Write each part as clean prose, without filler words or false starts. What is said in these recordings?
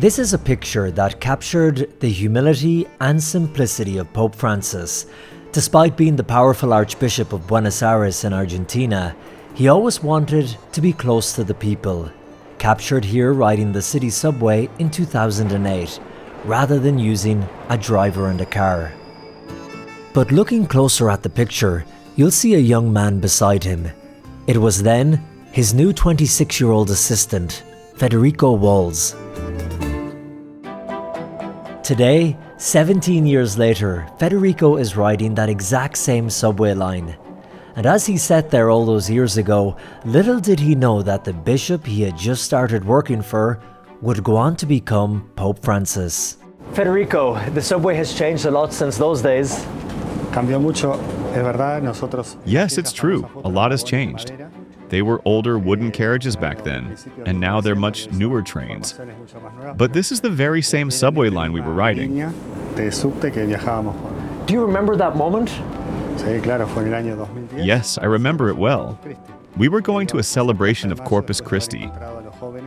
This is a picture that captured the humility and simplicity of Pope Francis. Despite being the powerful Archbishop of Buenos Aires in Argentina, he always wanted to be close to the people. Captured here riding the city subway in 2008, rather than using a driver and a car. But looking closer at the picture, you'll see a young man beside him. It was then his new 26-year-old assistant, Federico Walls. Today, 17 years later, Federico is riding that exact same subway line. And as he sat there all those years ago, little did he know that the bishop he had just started working for would go on to become Pope Francis. Federico, the subway has changed a lot since those days. Cambió mucho, es verdad, nosotros. Yes, it's true. A lot has changed. They were older wooden carriages back then, and now they're much newer trains. But this is the very same subway line we were riding. Do you remember that moment? Yes, I remember it well. We were going to a celebration of Corpus Christi.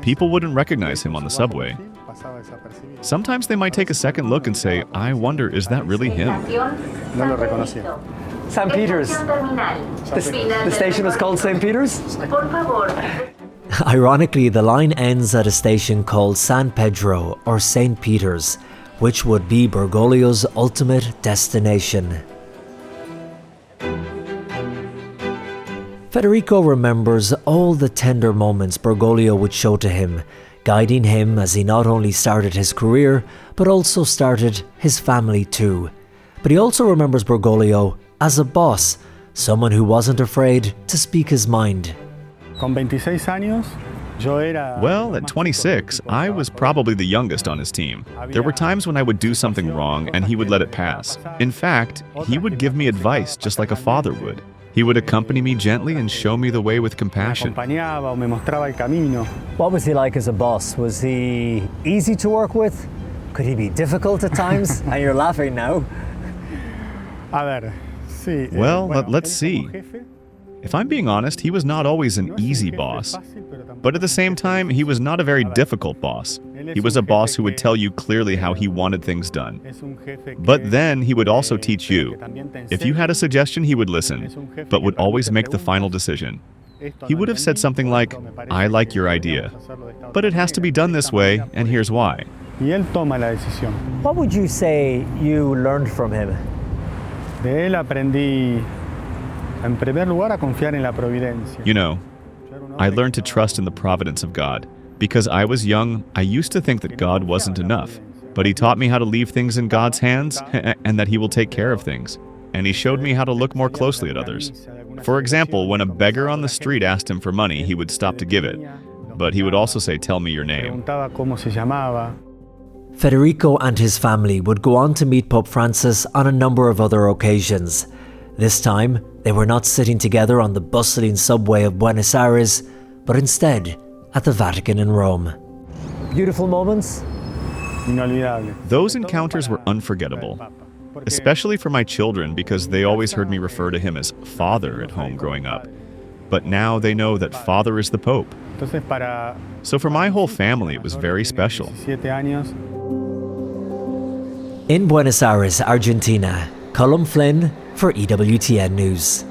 People wouldn't recognize him on the subway. Sometimes they might take a second look and say, I wonder, is that really him? St. Peter's. The station is called St. Peter's? Ironically, the line ends at a station called San Pedro or St. Peter's, which would be Bergoglio's ultimate destination. Federico remembers all the tender moments Bergoglio would show to him, guiding him as he not only started his career, but also started his family too. But he also remembers Bergoglio as a boss, someone who wasn't afraid to speak his mind. Well, at 26, I was probably the youngest on his team. There were times when I would do something wrong and he would let it pass. In fact, he would give me advice just like a father would. He would accompany me gently and show me the way with compassion. What was he like as a boss? Was he easy to work with? Could he be difficult at times? And you're laughing now. Well, let's see. If I'm being honest, he was not always an easy boss. But at the same time, he was not a very difficult boss. He was a boss who would tell you clearly how he wanted things done. But then he would also teach you. If you had a suggestion, he would listen, but would always make the final decision. He would have said something like, I like your idea, but it has to be done this way, and here's why. What would you say you learned from him? You know, I learned to trust in the providence of God. Because I was young, I used to think that God wasn't enough. But he taught me how to leave things in God's hands and that he will take care of things. And he showed me how to look more closely at others. For example, when a beggar on the street asked him for money, he would stop to give it. But he would also say, tell me your name. Federico and his family would go on to meet Pope Francis on a number of other occasions. This time, they were not sitting together on the bustling subway of Buenos Aires, but instead at the Vatican in Rome. Beautiful moments? Those encounters were unforgettable, especially for my children because they always heard me refer to him as Father at home growing up. But now they know that Father is the Pope. So for my whole family, it was very special. In Buenos Aires, Argentina, Colm Flynn for EWTN News.